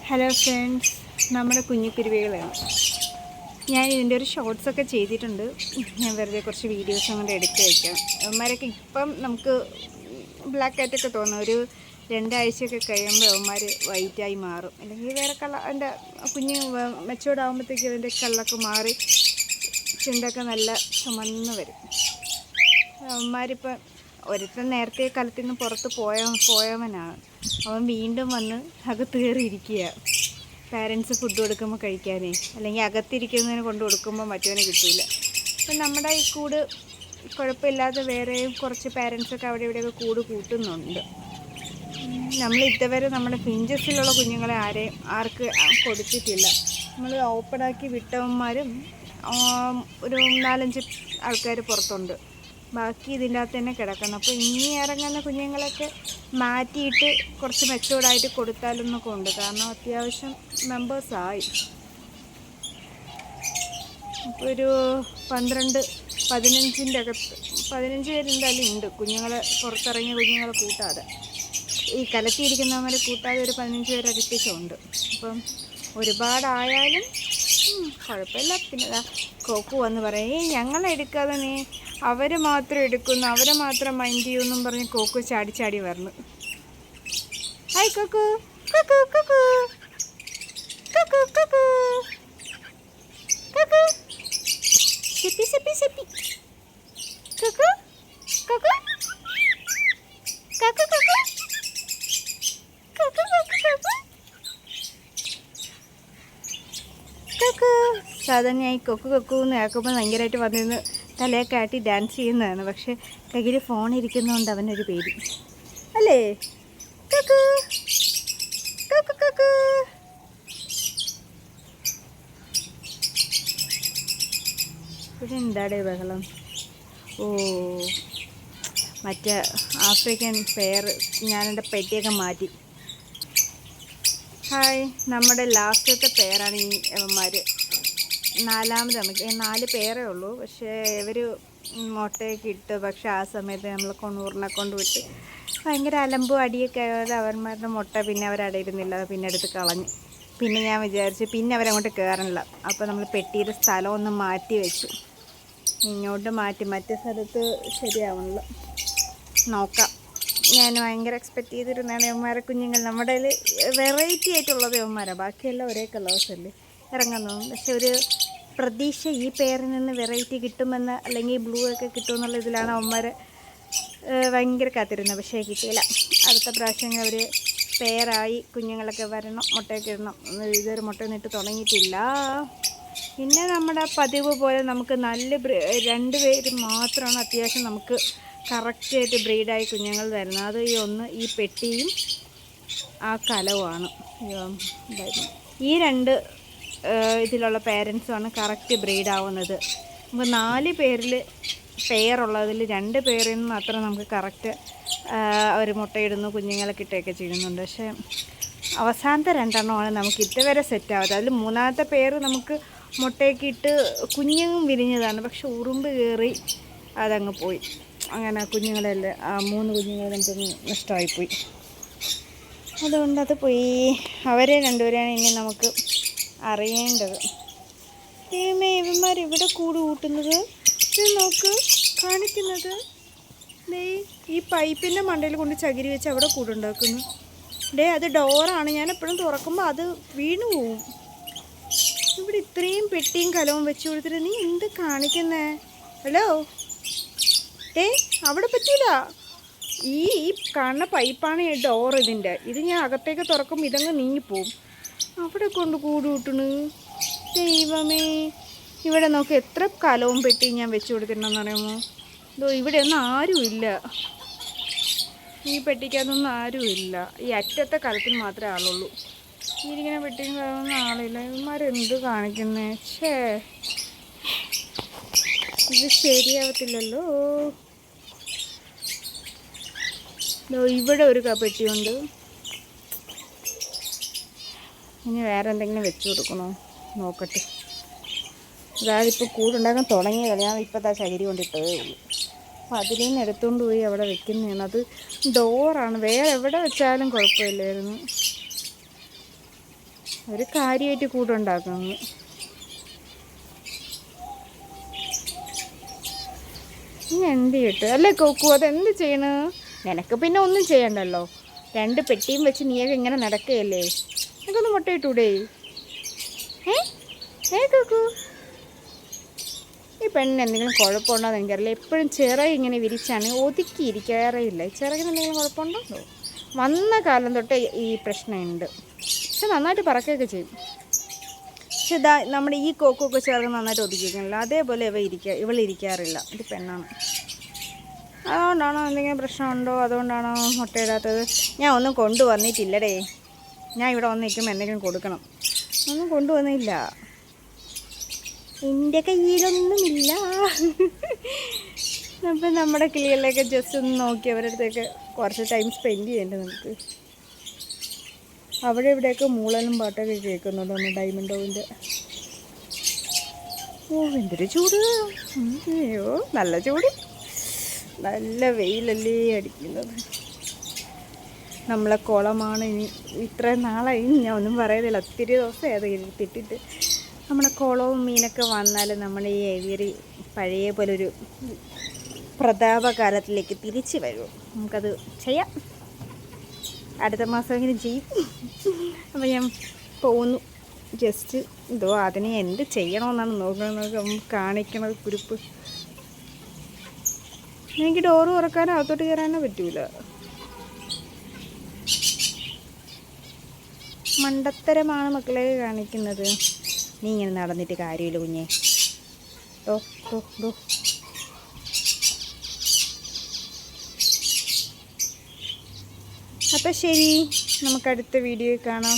Hello friends, നമ്മുടെ കുഞ്ഞിക്കുരുവികളാണ്. ഞാൻ ഇതിൻ്റെ ഒരു ഷോർട്സൊക്കെ ചെയ്തിട്ടുണ്ട്. ഞാൻ വെറുതെ കുറച്ച് വീഡിയോസ് അങ്ങോട്ട് എടുത്ത് വയ്ക്കാം. അവന്മാരൊക്കെ ഇപ്പം നമുക്ക് ബ്ലാക്ക് ആയിട്ടൊക്കെ തോന്നും. ഒരു 2 ആഴ്ചയൊക്കെ കഴിയുമ്പോൾ അവന്മാർ വൈറ്റായി മാറും. അല്ലെങ്കിൽ വേറെ അതിൻ്റെ കുഞ്ഞ് മെച്ചൂർഡ് ആകുമ്പോഴത്തേക്കും അതിൻ്റെ കള്ളൊക്കെ മാറി ചുണ്ടൊക്കെ നല്ല ചുമന്ന് വരും. അവന്മാരിപ്പം ഒരുത്തൻ നേരത്തെ കാലത്തിൽ നിന്ന് പുറത്ത് പോയവനാണ്. അവൻ വീണ്ടും വന്ന് അകത്ത് കയറിയിരിക്കുക. പാരൻസ് ഫുഡ് കൊടുക്കുമ്പോൾ കഴിക്കാനേ, അല്ലെങ്കിൽ അകത്തിരിക്കുന്നതിന് കൊണ്ട് കൊടുക്കുമ്പോൾ മറ്റവനെ കിട്ടില്ല. അപ്പം നമ്മുടെ ഈ കൂട് കുഴപ്പമില്ലാതെ വേറെയും കുറച്ച് പാരൻസൊക്കെ അവിടെ ഇവിടെയൊക്കെ കൂട്ടുന്നുണ്ട്. നമ്മൾ ഇതുവരെ നമ്മുടെ ഫിഞ്ചസിലുള്ള കുഞ്ഞുങ്ങളെ ആർക്ക് കൊടുത്തിട്ടില്ല. നമ്മൾ ഓപ്പണാക്കി വിട്ടവന്മാരും ഒരു 4-5 ആൾക്കാർ പുറത്തുണ്ട്. ബാക്കി ഇതിൻ്റെ അകത്ത് തന്നെ കിടക്കണം. അപ്പോൾ ഇനി ഇറങ്ങുന്ന കുഞ്ഞുങ്ങളൊക്കെ മാറ്റിയിട്ട് കുറച്ച് മെച്ചൂർഡായിട്ട് കൊടുത്താലൊന്നൊക്കെ ഉണ്ട്. കാരണം അത്യാവശ്യം മെമ്പേഴ്സായി. ഇപ്പോൾ ഒരു 15 പേര് എന്തായാലും ഉണ്ട്. കുഞ്ഞുങ്ങളെ പുറത്തിറങ്ങിയ കുഞ്ഞുങ്ങളെ കൂട്ടാതെ, ഈ കലത്തിയിരിക്കുന്നവരെ കൂട്ടാതെ ഒരു 15 പേര് അടുപ്പിച്ചുണ്ട്. അപ്പം ഒരുപാടായാലും കുഴപ്പമില്ല. പിന്നെ കോക്കു വന്ന് പറയും, ഞങ്ങളെടുക്കാതെ നീ അവർ മാത്രം എടുക്കുന്നു, അവരെ മാത്രം മൈൻഡ് ചെയ്യുമെന്നും പറഞ്ഞ് കോക്കു ചാടി വരണം. ഹായ് കോക്കു, കോക്കു കോക്കു കോക്കു കോക്കു കോക്കു സെപ്പി സെപ്പി സെപ്പി കോക്കു കോക്കു കോക്കു കോക്കു കോക്കു കോക്കു കോക്കു. സാധാരണയായി കൊക്കു കൊക്കു എന്ന് കേൾക്കുമ്പോൾ ഭയങ്കരമായിട്ട് വന്നിരുന്ന് തലയൊക്കെ ആട്ടി ഡാൻസ് ചെയ്യുന്നതാണ്. പക്ഷേ കയ്യിൽ ഫോൺ ഇരിക്കുന്നതുകൊണ്ട് അവനൊരു പേടി അല്ലേ. കൊക്കു കൊക്കു കൊക്കു. ഇവിടെ എന്താടേ ബഹളം? ഓ, മറ്റേ ആഫ്രിക്കൻ പെയർ. ഞാനെൻ്റെ പെട്ടിയൊക്കെ മാറ്റി. ഹായ്, നമ്മുടെ ലാസ്റ്റത്തെ പെയറാണ് ഈ അവന്മാർ. 4ാമത് നമുക്ക് 4 പേരേ ഉള്ളൂ. പക്ഷേ ഇവർ മുട്ടയൊക്കെ ഇട്ട്, പക്ഷേ ആ സമയത്ത് നമ്മൾ കൊണ്ണൂറിനെ കൊണ്ട് വിട്ട് ഭയങ്കര അലമ്പും അടിയൊക്കെ ആയത്. അവന്മാരുടെ മുട്ട പിന്നെ അവരടയിരുന്നില്ല, പിന്നെ എടുത്ത് കളഞ്ഞു. പിന്നെ ഞാൻ വിചാരിച്ചു പിന്നെ അവരങ്ങോട്ട് കയറണില്ല. അപ്പോൾ നമ്മൾ പെട്ടിയുടെ സ്ഥലം ഒന്ന് മാറ്റി വെച്ചു. ഇങ്ങോട്ട് മാറ്റി, മറ്റേ സ്ഥലത്ത് ശരിയാവണില്ല. നോക്കാം. ഞാൻ ഭയങ്കര എക്സ്പെക്റ്റ് ചെയ്തിരുന്നതാണ് യവന്മാരെ കുഞ്ഞുങ്ങൾ. നമ്മുടെ വെറൈറ്റി ആയിട്ടുള്ളത് യവന്മാരാണ്. ബാക്കിയെല്ലാം ഒരേ കളേഴ്സല്ലേ ഇറങ്ങുന്നു. പക്ഷെ ഒരു പ്രതീക്ഷ ഈ പേരിൽ നിന്ന് വെറൈറ്റി കിട്ടുമെന്ന്, അല്ലെങ്കിൽ ബ്ലൂ ഒക്കെ കിട്ടുമെന്നുള്ള ഇതിലാണ് അവന്മാർ ഭയങ്കര കാത്തിരുന്നത്. പക്ഷേ കിട്ടിയില്ല. അടുത്ത പ്രാവശ്യം അവർ പെയറായി കുഞ്ഞുങ്ങളൊക്കെ വരണം, മുട്ടയൊക്കെ ഇടണം. ഇതൊരു മുട്ടയൊന്നും ഇട്ട് തുടങ്ങിയിട്ടില്ല. പിന്നെ നമ്മുടെ പതിവ് പോലെ നമുക്ക് നല്ല 2 പേര് മാത്രമാണ് അത്യാവശ്യം നമുക്ക് കറക്റ്റായിട്ട് ബ്രീഡായി കുഞ്ഞുങ്ങൾ തരുന്നത്. അത് ഈ പെട്ടിയും ആ കലവുമാണ്. ഈ 2 ഇതിലുള്ള പേരൻസുമാണ് കറക്റ്റ് ബ്രീഡാവുന്നത്. നമുക്ക് 4 പേരിൽ പെയറുള്ളതിൽ 2 പേരിൽ നിന്ന് മാത്രം നമുക്ക് കറക്റ്റ് അവർ മുട്ടയിടുന്നു, കുഞ്ഞുങ്ങളെ കിട്ടുകയൊക്കെ ചെയ്യുന്നുണ്ട്. പക്ഷേ അവസാനത്തെ 2 നമുക്ക് ഇതുവരെ സെറ്റാവാതെ. അതിൽ 3ാമത്തെ പെയർ നമുക്ക് മുട്ടയൊക്കെ ഇട്ട് കുഞ്ഞും വിരിഞ്ഞതാണ്. പക്ഷെ ഉറുമ്പ് കയറി അതങ്ങ് പോയി. അങ്ങനെ കുഞ്ഞുങ്ങളെല്ലാം 3 കുഞ്ഞുങ്ങളും നഷ്ടമായിപ്പോയി. അതുകൊണ്ട് അത് പോയി. അവരെ 2 പേരെയാണ് ഇനി നമുക്ക് അറിയേണ്ടത്. ദൈവമേ, ഇവന്മാർ ഇവിടെ കൂട്ടുന്നത് ഇത് നോക്ക് കാണിക്കുന്നത്. ഈ പൈപ്പിൻ്റെ മണ്ടയിൽ കൊണ്ട് ചകിരി വെച്ച് അവിടെ കൂടുണ്ടാക്കുന്നു. അത് ഡോറാണ്. ഞാൻ എപ്പോഴും തുറക്കുമ്പോൾ അത് വീണു പോവും. ഇവിടെ ഇത്രയും പെട്ടിയും കലവും വെച്ച് കൊടുത്തിട്ട് നീ എന്ത് കാണിക്കുന്നേ? ഹലോ, അവിടെ പറ്റൂല. ഈ കാണുന്ന പൈപ്പാണ് ഈ ഡോർ. ഇത് ഞാൻ അകത്തേക്ക് തുറക്കുമ്പോൾ ഇതങ്ങ് നീങ്ങിപ്പോവും. അവിടെ കൊണ്ട് കൂട്ടണ്. ദൈവമേ, ഇവിടെ നോക്ക് എത്ര കലവും പെട്ടിയും ഞാൻ വെച്ച് കൊടുത്തിട്ടുണ്ടെന്ന് അറിയാമോ? ഇവിടെ ഒന്നും ആരുമില്ല. ഈ പെട്ടിക്കകത്തൊന്നും ആരുമില്ല. ഈ അറ്റത്തെ കലത്തിൽ മാത്രമേ ആളുള്ളൂ. ഇരിക്കുന്ന പെട്ടിയും കലമൊന്നും ആളില്ല. ഇവന്മാരെന്ത് കാണിക്കുന്നേ? ഇത് ശരിയാവത്തില്ലല്ലോ. ഇവിടെ ഒരു പെട്ടിയുണ്ട്. ഇനി വേറെ എന്തെങ്കിലും വെച്ച് കൊടുക്കണോ നോക്കട്ടെ. അതായത് ഇപ്പോൾ കൂടുണ്ടാക്കാൻ തുടങ്ങിയതല്ല. ഞാൻ ഇപ്പോൾ ചകിരി കൊണ്ടിട്ടതേ ഉള്ളൂ. അപ്പോൾ അതിൽ നിന്ന് എടുത്തുകൊണ്ട് പോയി അവിടെ വെക്കുന്നതാണ്. അത് ഡോറാണ്. വേറെ എവിടെ വെച്ചാലും കുഴപ്പമില്ലായിരുന്നു. ഒരു കാര്യമായിട്ട് കൂടുണ്ടാക്കുന്നു. ഇനി എന്ത് കിട്ടും അല്ലേ കോക്കു? അതെന്ത് ചെയ്യണ? നിനക്ക് പിന്നെ ഒന്നും ചെയ്യണ്ടല്ലോ. 2 പെട്ടിയും വെച്ച് നീയൊക്കെ ഇങ്ങനെ നടക്കുകയല്ലേ? നിനക്കൊന്ന് മുട്ടയിട്ടൂടെ? കോക്കു, ഈ പെണ്ണിന് എന്തെങ്കിലും കുഴപ്പമുണ്ടോയെന്ന് എനിക്കറിയില്ല. എപ്പോഴും ചിറക് ഇങ്ങനെ വിരിച്ചാണ് ഒതുക്കിയിരിക്കാറേയില്ല. ചിറകിന് എന്തെങ്കിലും കുഴപ്പമുണ്ടോ? വന്ന കാലം തൊട്ടേ ഈ പ്രശ്നമുണ്ട്. പക്ഷെ നന്നായിട്ട് പറക്കുകയൊക്കെ ചെയ്യും. പക്ഷെ ഇതാ നമ്മുടെ ഈ കോക്കൊക്കെ ചിറക് നന്നായിട്ട് ഒതുക്കിയിരിക്കണില്ല. അതേപോലെ ഇവളിരിക്കാറില്ല. ഇത് പെണ്ണാണ്. അതുകൊണ്ടാണോ എന്തെങ്കിലും പ്രശ്നമുണ്ടോ? അതുകൊണ്ടാണോ മുട്ടയിടാത്തത്? ഞാൻ ഒന്നും കൊണ്ടുവന്നിട്ടില്ലടേ. ഞാൻ ഇവിടെ വന്ന് നിൽക്കുമ്പോൾ എന്തെങ്കിലും കൊടുക്കണം. ഒന്നും കൊണ്ടുവന്നില്ല. എൻ്റെ കയ്യിലൊന്നുമില്ല. അപ്പം നമ്മുടെ കിളികളിലേക്ക് ജസ്റ്റ് ഒന്ന് നോക്കി അവരുടെ അടുത്തേക്ക് കുറച്ച് ടൈം സ്പെൻഡ് ചെയ്യേണ്ടത് നമുക്ക്. അവിടെ ഇവിടെയൊക്കെ മൂളലും പാട്ടൊക്കെ കേൾക്കുന്നുണ്ട് നമ്മൾ ഡയമണ്ടോവിൻ്റെ. എന്തൊരു ചൂട്! അയ്യോ, നല്ല ചൂട്, നല്ല വെയിലല്ലേ അടിക്കുന്നത്. നമ്മളെ കുളമാണ്. ഇനി ഇത്രയും നാളായി ഞാൻ ഒന്നും പറയുന്നില്ല, ഒത്തിരി ദിവസമായി അത് എടുത്തിട്ടിട്ട്. നമ്മുടെ കുളവും മീനൊക്കെ വന്നാൽ നമ്മൾ ഈ ഏരിയ പഴയ പോലൊരു പ്രതാപകാലത്തിലേക്ക് തിരിച്ച് വരും. നമുക്കത് ചെയ്യാം. അടുത്ത മാസമെങ്കിലും ചെയ്യും. അപ്പോൾ ഞാൻ പോകുന്നു. ജസ്റ്റ് ഇതോ അതിനെ എന്ത് ചെയ്യണമെന്നാണ് നോക്കുന്നത്. കാണിക്കണത് കുരുപ്പ്. എനിക്ക് ഡോറ് തുറക്കാനോ അകത്തോട്ട് കയറാനോ പറ്റൂല. മണ്ടത്തരമാണ് മക്കളെ കാണിക്കുന്നത്. നീ ഇങ്ങനെ നടന്നിട്ട് കാര്യമില്ല കുഞ്ഞെ. അപ്പം ശരി, നമുക്കടുത്ത വീഡിയോയിൽ കാണാം.